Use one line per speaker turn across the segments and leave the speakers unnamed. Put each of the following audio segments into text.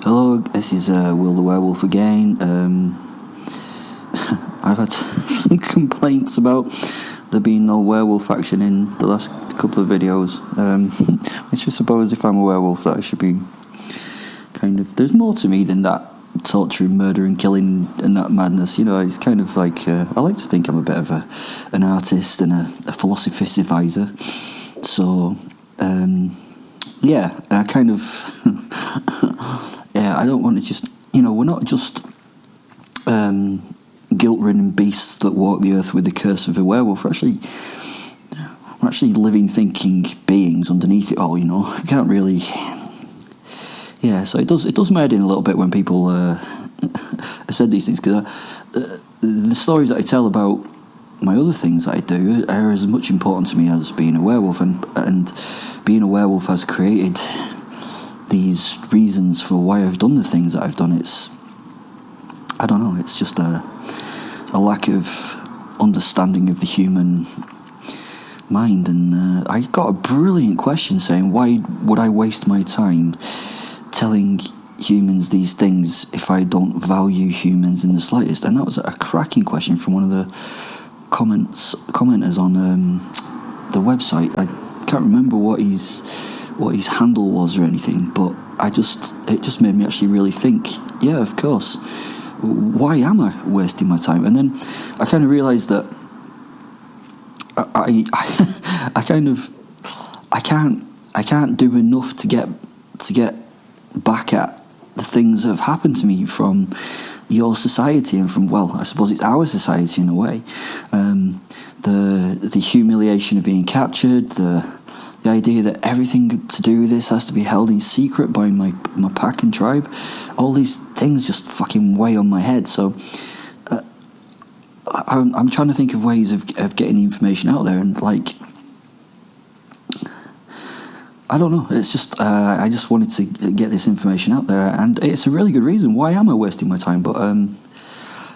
Hello, this is Will the Werewolf again. I've had some complaints about there being no werewolf action in the last couple of videos. Which I suppose if I'm a werewolf that I should be kind of... There's more to me than that torture and murder and killing and that madness. You know, it's kind of like... I like to think I'm a bit of an artist and a philosophizer. So, yeah, I kind of... Yeah, I don't want to just... You know, we're not just guilt-ridden beasts that walk the earth with the curse of a werewolf. We're actually living, thinking beings underneath it all, you know. I can't really... Yeah, so it does my head in a little bit when people said these things, because the stories that I tell about my other things that I do are as much important to me as being a werewolf, and being a werewolf has created these reasons for why I've done the things that I've done. It's, I don't know, it's just a lack of understanding of the human mind. And I got a brilliant question saying, why would I waste my time telling humans these things if I don't value humans in the slightest? And that was a cracking question from one of the commenters on the website. I can't remember what his handle was or anything, but it just made me actually really think, yeah, of course, why am I wasting my time? And then I kind of realised that I can't do enough to get back at the things that have happened to me from your society and from, well, I suppose it's our society in a way. The humiliation of being captured, the idea that everything to do with this has to be held in secret by my pack and tribe, all these things just fucking weigh on my head. So I'm trying to think of ways of getting the information out there, and like, I don't know, it's just I just wanted to get this information out there, and it's a really good reason. Why am I wasting my time? But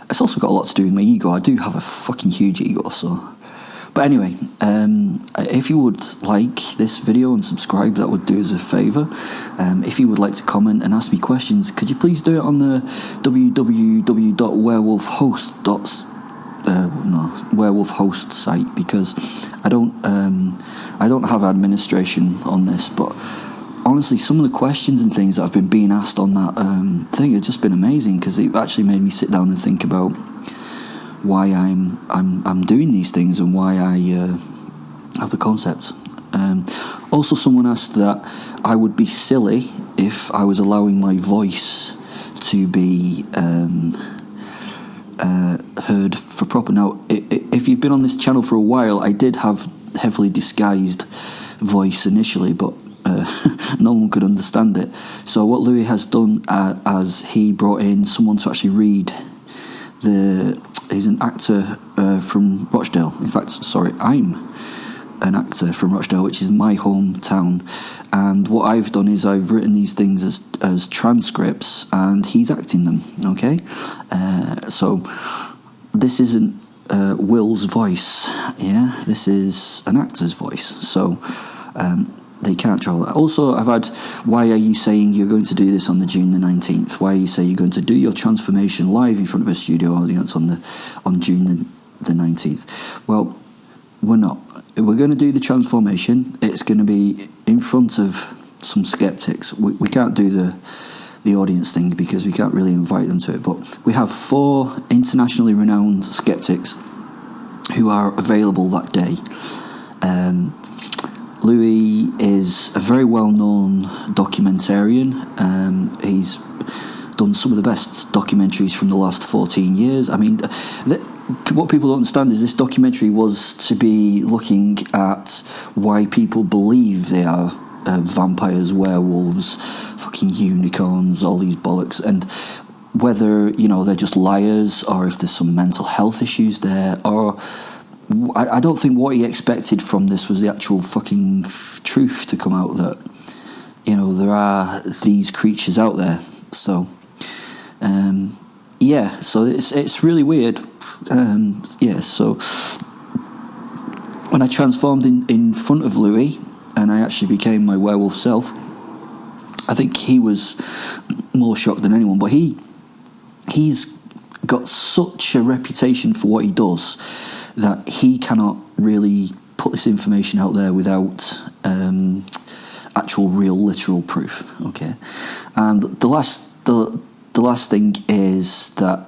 it's also got a lot to do with my ego. I do have a fucking huge ego, so... But anyway, if you would like this video and subscribe, that would do us a favour. If you would like to comment and ask me questions, could you please do it on the werewolfhost site, because I don't have administration on this, but honestly, some of the questions and things that have been being asked on that thing have just been amazing, because it actually made me sit down and think about why I'm doing these things and why I have the concept. Also, someone asked that I would be silly if I was allowing my voice to be heard for proper. Now, if you've been on this channel for a while, I did have heavily disguised voice initially, but no one could understand it. So what Louis has done, as he brought in someone to actually read he's an actor from Rochdale. In fact, sorry, I'm an actor from Rochdale, which is my hometown. And what I've done is I've written these things as transcripts, and he's acting them, okay? So this isn't Will's voice, yeah? This is an actor's voice. So... they can't travel. Also, I've had, why are you saying you're going to do this on the June the 19th? Why are you saying you're going to do your transformation live in front of a studio audience on June the 19th? Well, we're not. We're going to do the transformation. It's going to be in front of some skeptics. We can't do the audience thing because we can't really invite them to it. But we have 4 internationally renowned skeptics who are available that day. Louis is a very well-known documentarian. He's done some of the best documentaries from the last 14 years. I mean, what people don't understand is this documentary was to be looking at why people believe they are vampires, werewolves, fucking unicorns, all these bollocks, and whether, you know, they're just liars, or if there's some mental health issues there, or... I don't think what he expected from this was the actual fucking truth to come out, that, you know, there are these creatures out there. So, yeah, so it's really weird. Yeah, so when I transformed in front of Louis and I actually became my werewolf self, I think he was more shocked than anyone. But he's got such a reputation for what he does that he cannot really put this information out there without actual, real, literal proof. Okay, and the last thing is that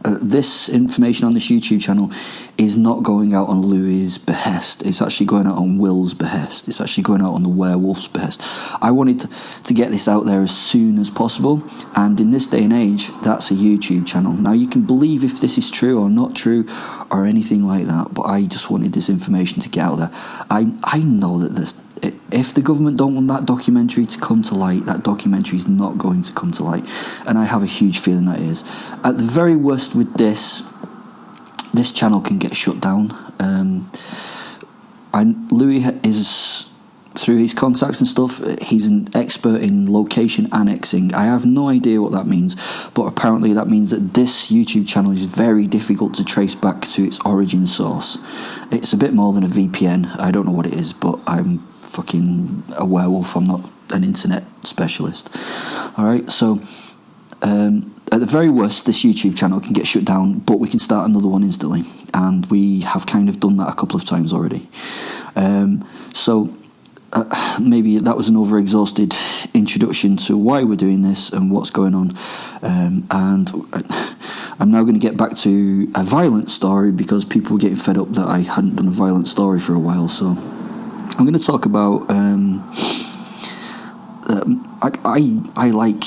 this information on this YouTube channel is not going out on Louis's behest. It's actually going out on Will's behest. It's actually going out on the werewolf's behest. I wanted to get this out there as soon as possible, and in this day and age, that's a YouTube channel. Now, you can believe if this is true or not true or anything like that, but I just wanted this information to get out there. I know that if the government don't want that documentary to come to light, that documentary is not going to come to light, and I have a huge feeling that it is. At the very worst with this channel can get shut down. Louis is, through his contacts and stuff, he's an expert in location annexing. I have no idea what that means, but apparently that means that this YouTube channel is very difficult to trace back to its origin source. It's a bit more than a VPN. I don't know what it is, but I'm fucking a werewolf. I'm not an internet specialist. Alright, so at the very worst, this YouTube channel can get shut down, but we can start another one instantly, and we have kind of done that a couple of times already. So maybe that was an over-exhausted introduction to why we're doing this and what's going on, and I'm now going to get back to a violent story because people were getting fed up that I hadn't done a violent story for a while. So I'm going to talk about I like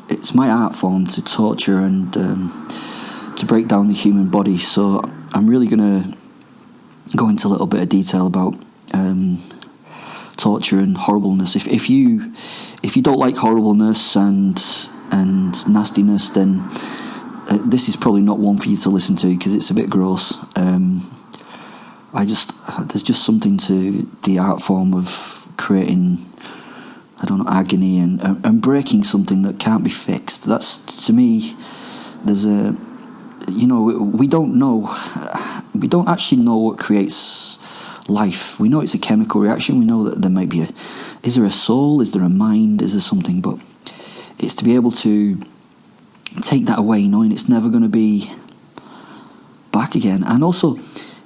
it's my art form to torture and to break down the human body, so I'm really going to go into a little bit of detail about torture and horribleness. If you don't like horribleness and nastiness, then this is probably not one for you to listen to because it's a bit gross. There's just something to the art form of creating, I don't know, agony and breaking something that can't be fixed. That's, to me, there's a, we don't actually know what creates life. We know it's a chemical reaction. We know that there might be is there a soul? Is there a mind? Is there something? But it's to be able to take that away, knowing it's never going to be back again. And also,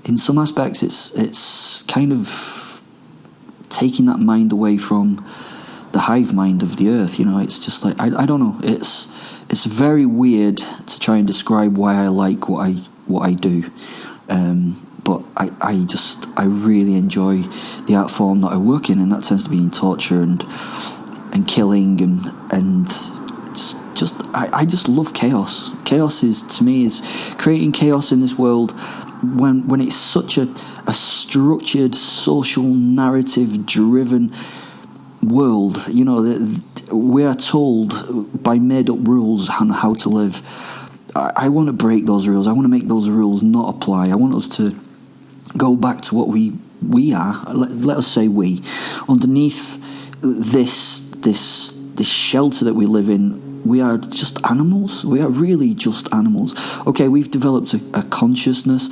in some aspects, it's kind of taking that mind away from the hive mind of the earth. It's just like I don't know. It's very weird to try and describe why I like what I do. But I really enjoy the art form that I work in, and that tends to be in torture and killing and just I just love chaos. Chaos is, to me, is creating chaos in this world when it's such a structured, social, narrative driven world. We are told by made up rules on how to live. I want to break those rules. I want to make those rules not apply. I want us to go back to what we are. Let us say we. Underneath this shelter that we live in, we are just animals. We are really just animals. Okay, we've developed a consciousness,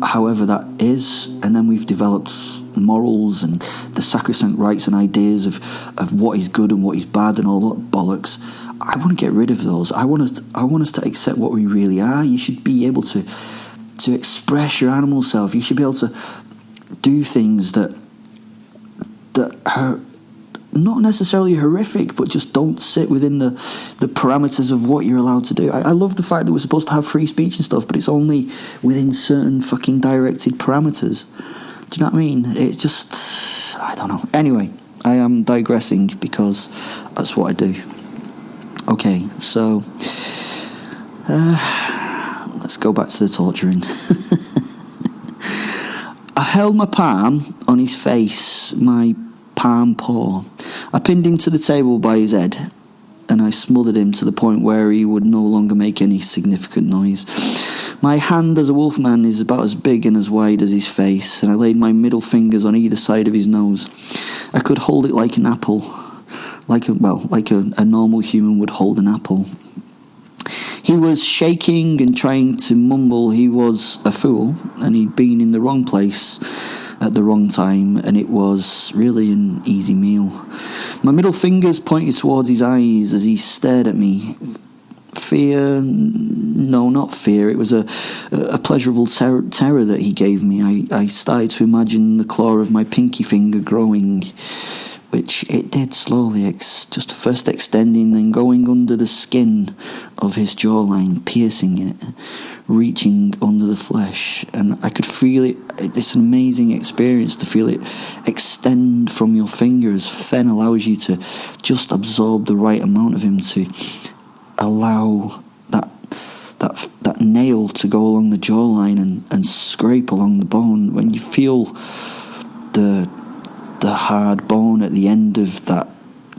however that is, and then we've developed morals and the sacrosanct rights and ideas of what is good and what is bad and all that bollocks. I want to get rid of those. I want us to accept what we really are. You should be able to express your animal self. You should be able to do things that are not necessarily horrific, but just don't sit within the parameters of what you're allowed to do. I love the fact that we're supposed to have free speech and stuff, but it's only within certain fucking directed parameters. Do you know what I mean? It's just, I don't know. Anyway, I am digressing because that's what I do. Okay, so let's go back to the torturing. I held my palm on his face, my palm paw. I pinned him to the table by his head, and I smothered him to the point where he would no longer make any significant noise. My hand as a wolfman is about as big and as wide as his face, and I laid my middle fingers on either side of his nose. I could hold it like an apple, like a normal human would hold an apple. He was shaking and trying to mumble he was a fool, and he'd been in the wrong place at the wrong time, and it was really an easy meal. My middle fingers pointed towards his eyes as he stared at me. Fear? No, not fear. It was a pleasurable terror that he gave me. I started to imagine the claw of my pinky finger growing, which it did slowly, just first extending, then going under the skin of his jawline, piercing it, reaching under the flesh. And I could feel it. It's an amazing experience to feel it extend from your fingers. Fen allows you to just absorb the right amount of him to allow that nail to go along the jawline and scrape along the bone. When you feel the hard bone at the end of that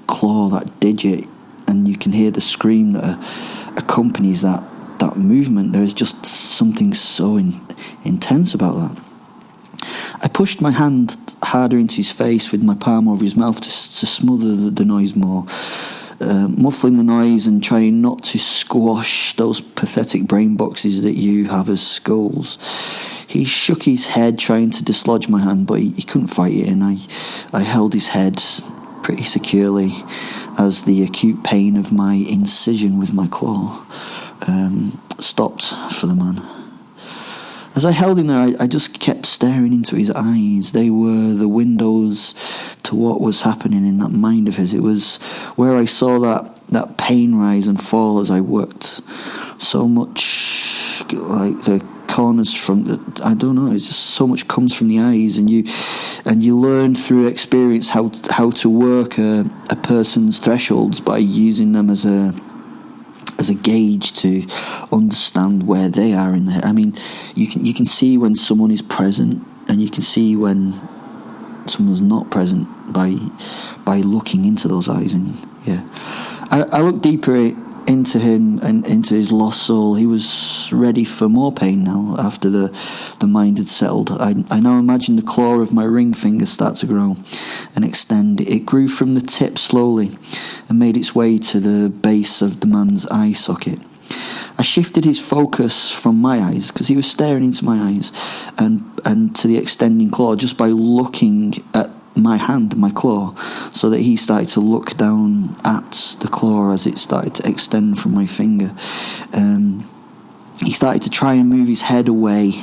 claw, that digit, and you can hear the scream that accompanies that movement, there is just something so intense about that. I pushed my hand harder into his face with my palm over his mouth to smother the noise more, muffling the noise and trying not to squash those pathetic brain boxes that you have as skulls. He shook his head, trying to dislodge my hand, but he couldn't fight it, and I held his head pretty securely as the acute pain of my incision with my claw stopped for the man. As I held him there, I just kept staring into his eyes. They were the windows to what was happening in that mind of his. It was where I saw that pain rise and fall as I worked. So much like the corners from I don't know, it's just so much comes from the eyes, and you learn through experience how to work a person's thresholds by using them as a gauge to understand where they are in there. I mean, you can see when someone is present, and you can see when someone's not present by looking into those eyes. And yeah, I looked deeper into him and into his lost soul. He was ready for more pain now after the mind had settled. I now imagined the claw of my ring finger start to grow and extend. It grew from the tip slowly and made its way to the base of the man's eye socket. I shifted his focus from my eyes, because he was staring into my eyes, and to the extending claw just by looking at my hand, my claw, so that he started to look down at the claw as it started to extend from my finger. He started to try and move his head away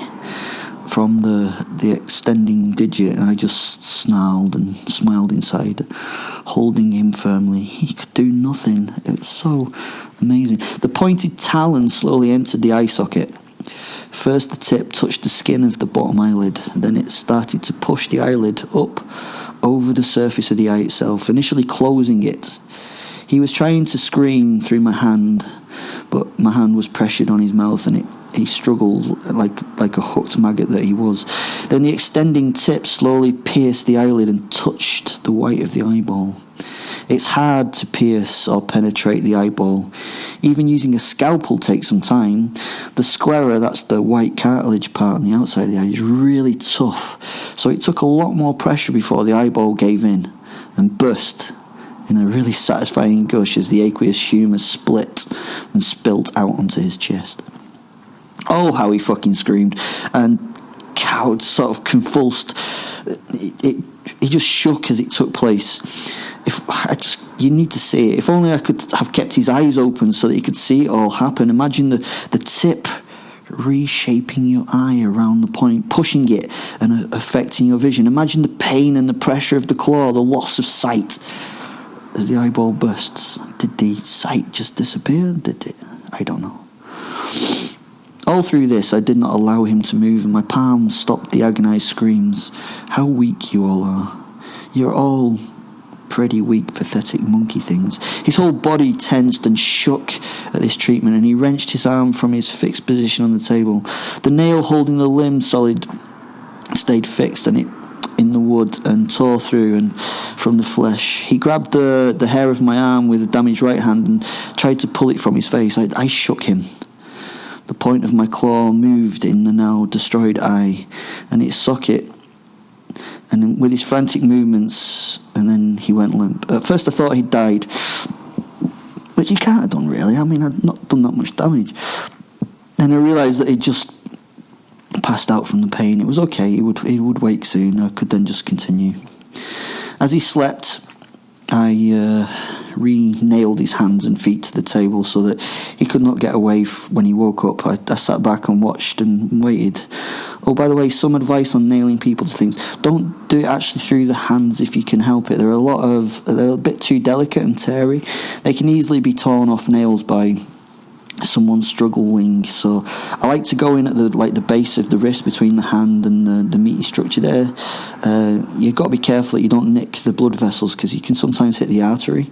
from the extending digit, and I just snarled and smiled inside, holding him firmly. He could do nothing. It's so amazing. The pointed talon slowly entered the eye socket. First the tip touched the skin of the bottom eyelid, then it started to push the eyelid up over the surface of the eye itself, initially closing it. He was trying to scream through my hand, but my hand was pressured on his mouth, and he struggled like a hooked maggot that he was. Then the extending tip slowly pierced the eyelid and touched the white of the eyeball. It's hard to pierce or penetrate the eyeball. Even using a scalpel takes some time. The sclera, that's the white cartilage part on the outside of the eye, is really tough. So it took a lot more pressure before the eyeball gave in and burst in a really satisfying gush as the aqueous humour split and spilt out onto his chest. Oh, how he fucking screamed and cowed, sort of convulsed. He just shook as it took place. You need to see it. If only I could have kept his eyes open so that he could see it all happen. Imagine the tip reshaping your eye around the point, pushing it and affecting your vision. Imagine the pain and the pressure of the claw, the loss of sight as the eyeball bursts. Did the sight just disappear? Did it? I don't know. All through this, I did not allow him to move, and my palm stopped the agonized screams. How weak you all are. You're all pretty weak, pathetic monkey things. His whole body tensed and shook at this treatment, and he wrenched his arm from his fixed position on the table. The nail holding the limb solid stayed fixed, and it in the wood and tore through and from the flesh. He grabbed the hair of my arm with a damaged right hand and tried to pull it from his face. I shook him. The point of my claw moved in the now destroyed eye and its socket, and with his frantic movements, and then he went limp. At first I thought he'd died, which he can't have done really. I mean, I'd not done that much damage. Then I realised that he'd just passed out from the pain. It was okay, he would wake soon. I could then just continue. As he slept, re-nailed his hands and feet to the table so that he could not get away when he woke up. I sat back and watched and waited. Oh, by the way, some advice on nailing people to things. Don't do it actually through the hands if you can help it. They're a bit too delicate and teary. They can easily be torn off nails by someone struggling, so I like to go in at the base of the wrist between the hand and the meaty structure there. You've got to be careful that you don't nick the blood vessels because you can sometimes hit the artery.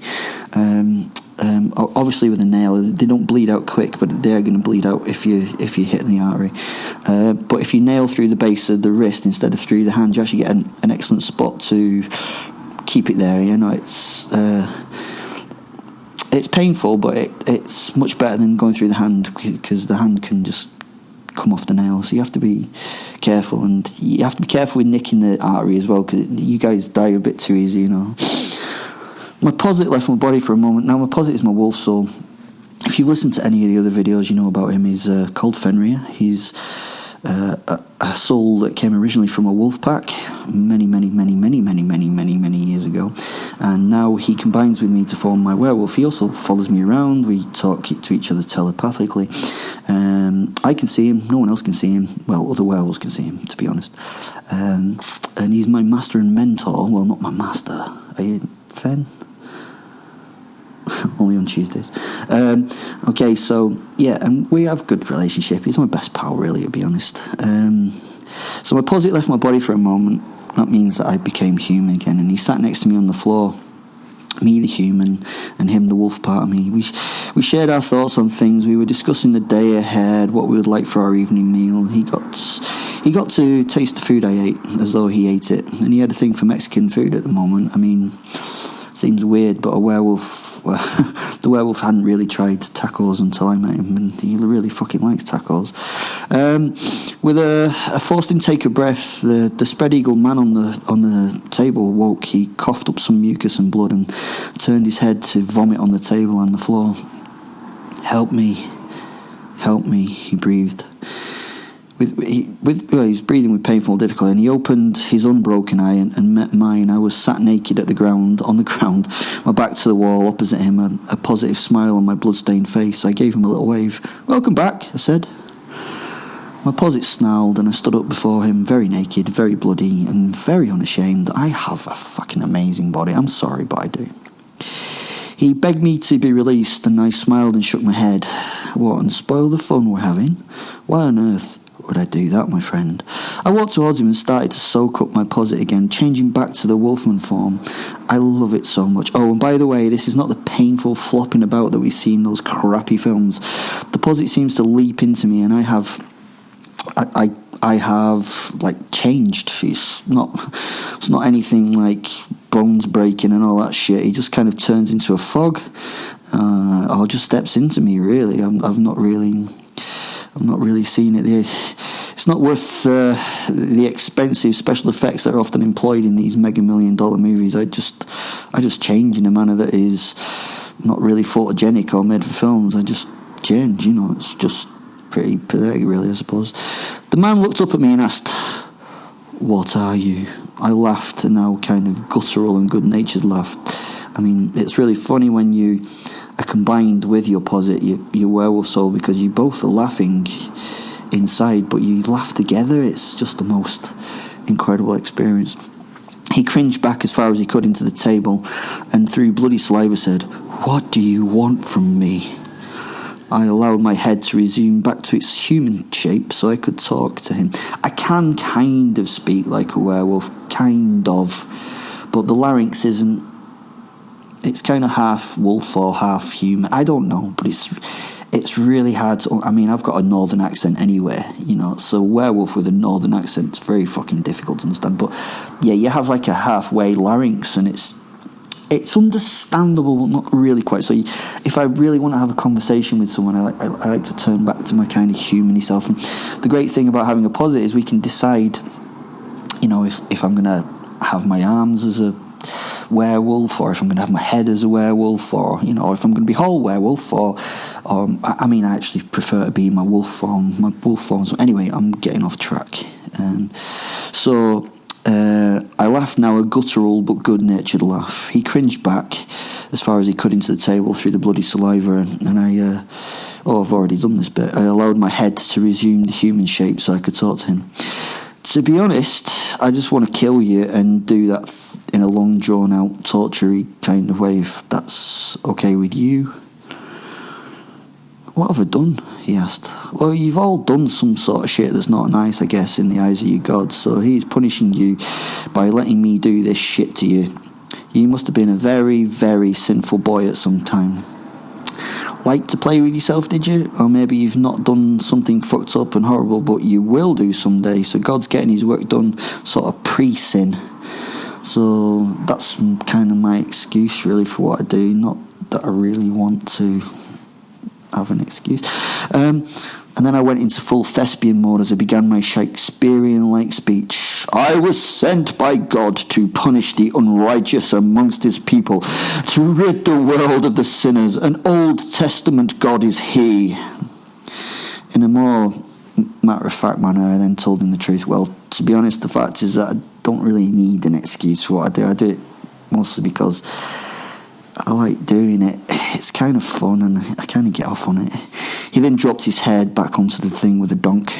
Obviously with a nail they don't bleed out quick, but they're going to bleed out if you hit the artery. But if you nail through the base of the wrist instead of through the hand, you actually get an excellent spot to keep it there. It's painful, but it's much better than going through the hand because the hand can just come off the nail. So you have to be careful, and you have to be careful with nicking the artery as well because you guys die a bit too easy, My posit left my body for a moment. Now my posit is my wolf soul. If you've listened to any of the other videos, you know about him. He's called Fenrir. He's a soul that came originally from a wolf pack many years ago, and now he combines with me to form my werewolf. He also follows me around. We talk to each other telepathically. I can see him, no one else can see him. Well, other werewolves can see him, to be honest. And he's my master and mentor. Well, not my master. Are you Fen? Only on Tuesdays. Okay, so yeah, and we have a good relationship. He's my best pal, really, to be honest. So my posit left my body for a moment. That means that I became human again, and he sat next to me on the floor. Me, the human, and him, the wolf part of me. We shared our thoughts on things. We were discussing the day ahead, what we would like for our evening meal. He got to taste the food I ate as though he ate it, and he had a thing for Mexican food at the moment. I mean, seems weird, but the werewolf hadn't really tried tacos until I met him, and he really fucking likes tacos. With a forced intake of breath, the spread eagle man on the table woke. He coughed up some mucus and blood and turned his head to vomit on the table and the floor. Help me, he breathed. He was breathing with painful difficulty, and he opened his unbroken eye and met mine. I was sat naked on the ground, my back to the wall opposite him, a positive smile on my blood-stained face. I gave him a little wave. "Welcome back," I said. My posit snarled, and I stood up before him, very naked, very bloody, and very unashamed. I have a fucking amazing body. I'm sorry, but I do. He begged me to be released, and I smiled and shook my head. What, and spoil the fun we're having? Why on earth would I do that, my friend? I walked towards him and started to soak up my posit again, changing back to the wolfman form. I love it so much. Oh, and by the way, this is not the painful flopping about that we see in those crappy films. The posit seems to leap into me, and I have like changed. It's not anything like bones breaking and all that shit. He just kind of turns into a fog, or just steps into me. Really, I've not really seen it. It's not worth the expensive special effects that are often employed in these mega $1 million movies. I just change in a manner that is not really photogenic or made for films. I just change. It's just pretty pathetic, really, I suppose. The man looked up at me and asked, "What are you?" I laughed, and now kind of guttural and good-natured laughed. I mean, it's really funny when you are combined with your posit, your werewolf soul, because you both are laughing inside, but you laugh together. It's just the most incredible experience. He cringed back as far as he could into the table, and through bloody saliva said, "What do you want from me?" I allowed my head to resume back to its human shape so I could talk to him. I can kind of speak like a werewolf, kind of, but the larynx isn't. It's kind of half wolf or half human. I don't know, but it's really hard to... I mean, I've got a northern accent anyway, so werewolf with a northern accent is very fucking difficult to understand. But yeah, you have like a halfway larynx, and it's understandable, but not really quite. So if I really want to have a conversation with someone, I like to turn back to my kind of human-y self. And the great thing about having a posit is we can decide, if I'm going to have my arms as a werewolf, or if I'm going to have my head as a werewolf, or if I'm going to be whole werewolf, or I actually prefer to be my wolf form. So anyway, I'm getting off track. So I laughed now, a guttural but good-natured laugh. He cringed back as far as he could into the table through the bloody saliva, and I've already done this bit. I allowed my head to resume the human shape so I could talk to him. To be honest, I just want to kill you and do that in a long, drawn-out, torture-y kind of way, if that's okay with you. What have I done? He asked. Well, you've all done some sort of shit that's not nice, I guess, in the eyes of your God, so he's punishing you by letting me do this shit to you. You must have been a very, very sinful boy at some time. Like to play with yourself, did you? Or maybe you've not done something fucked up and horrible, but you will do someday, so God's getting his work done sort of pre-sin. So that's kind of my excuse, really, for what I do. Not that I really want to have an excuse. And then I went into full thespian mode as I began my Shakespearean-like speech. I was sent by God to punish the unrighteous amongst his people, to rid the world of the sinners. An Old Testament God is he. In a more matter-of-fact manner, I then told him the truth. Well, to be honest, the fact is that I don't really need an excuse for what I do. I do it mostly because I like doing it. It's kind of fun and I kind of get off on it. He then dropped his head back onto the thing with a donk.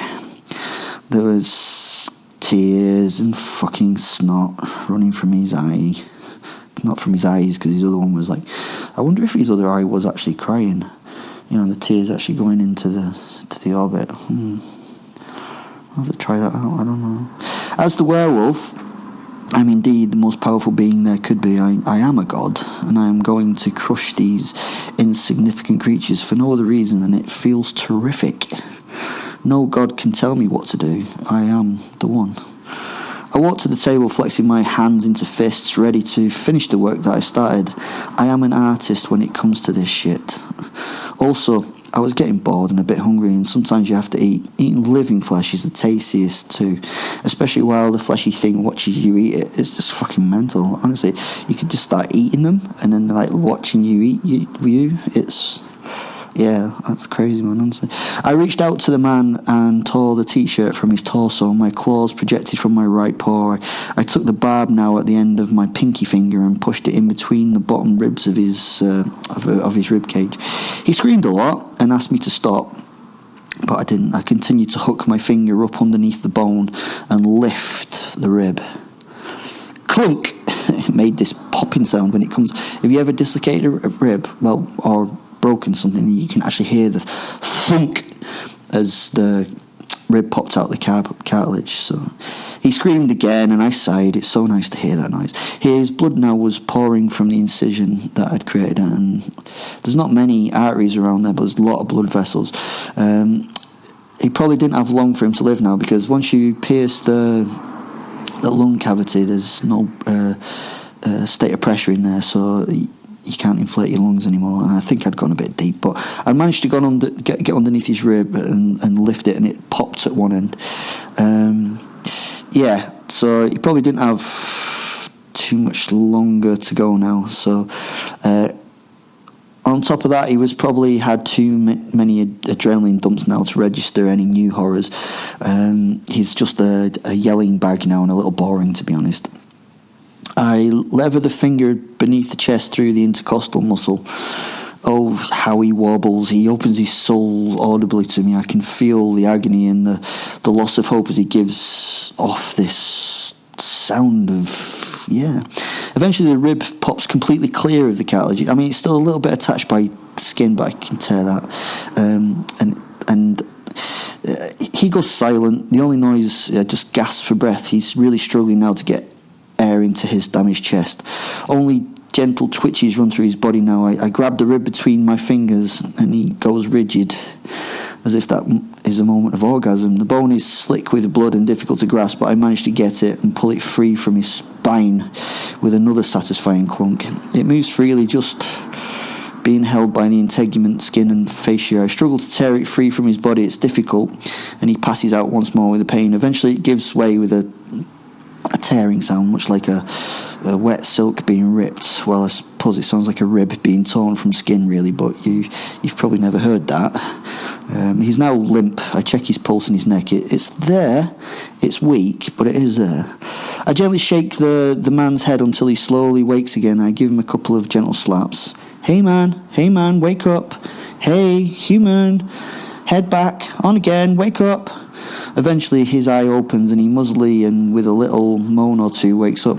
There was tears and fucking snot running from his eye. Not from his eyes, because his other one was like... I wonder if his other eye was actually crying. You know, the tears actually going into the orbit. I'll have to try that out, I don't know. As the werewolf, I'm indeed the most powerful being there could be. I am a god, and I am going to crush these insignificant creatures for no other reason than it feels terrific. No god can tell me what to do. I am the one. I walked to the table, flexing my hands into fists, ready to finish the work that I started. I am an artist when it comes to this shit. Also, I was getting bored and a bit hungry, and sometimes you have to eat. Eating living flesh is the tastiest too, especially while the fleshy thing watches you eat it. It's just fucking mental. Honestly, you could just start eating them, and then they're like watching you eat you. It's... yeah, that's crazy, man, honestly. I reached out to the man and tore the t-shirt from his torso. My claws projected from my right paw. I took the barb now at the end of my pinky finger and pushed it in between the bottom ribs of his rib cage. He screamed a lot and asked me to stop, but I didn't. I continued to hook my finger up underneath the bone and lift the rib. Clunk! It made this popping sound when it comes... Have you ever dislocated a rib? Well, or... broken something, you can actually hear the thunk as the rib popped out the cartilage. So he screamed again and I sighed. It's so nice to hear that noise. His blood now was pouring from the incision that I'd created, and there's not many arteries around there, but there's a lot of blood vessels. He probably didn't have long for him to live now, because once you pierce the lung cavity, there's no state of pressure in there, so you can't inflate your lungs anymore. And I think I'd gone a bit deep, but I managed to get underneath his rib and lift it, and it popped at one end. So he probably didn't have too much longer to go now. So on top of that, he was probably had too many adrenaline dumps now to register any new horrors. He's just a yelling bag now, and a little boring, to be honest. I lever the finger beneath the chest through the intercostal muscle. Oh, how he wobbles. He opens his soul audibly to me. I can feel the agony and the loss of hope as he gives off this sound of... yeah. Eventually the rib pops completely clear of the cartilage. I mean, it's still a little bit attached by skin, but I can tear that. He goes silent. The only noise, just gasps for breath. He's really struggling now to get air into his damaged chest. Only gentle twitches run through his body now. I grab the rib between my fingers and he goes rigid, as if that is a moment of orgasm. The bone is slick with blood and difficult to grasp, but I manage to get it and pull it free from his spine with another satisfying clunk. It moves freely, just being held by the integument, skin and fascia. I struggle to tear it free from his body. It's difficult, and he passes out once more with the pain. Eventually it gives way with a a tearing sound, much like a wet silk being ripped. Well, I suppose it sounds like a rib being torn from skin, really, but you've probably never heard that. He's now limp. I check his pulse in his neck. It's there. It's weak, but it is there. I gently shake the man's head until he slowly wakes again. I give him a couple of gentle slaps. Hey man, wake up. Hey, human, head back, on again, wake up. Eventually his eye opens and he muzzly and with a little moan or two wakes up.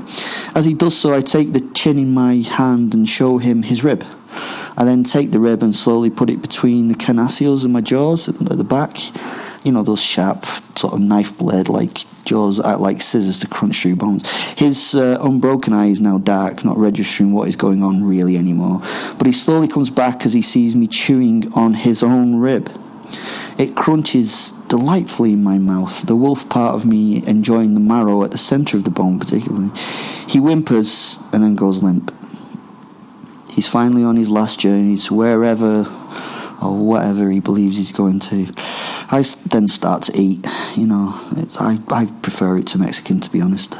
As he does so, I take the chin in my hand and show him his rib. I then take the rib and slowly put it between the carnassials and my jaws at the back. You know, those sharp sort of knife blade like jaws act like scissors to crunch through bones. His unbroken eye is now dark, not registering what is going on really anymore. But he slowly comes back as he sees me chewing on his own rib. It crunches delightfully in my mouth, the wolf part of me enjoying the marrow at the centre of the bone particularly. He whimpers and then goes limp. He's finally on his last journey to wherever or whatever he believes he's going to. I then start to eat. You know, I prefer it to Mexican, to be honest.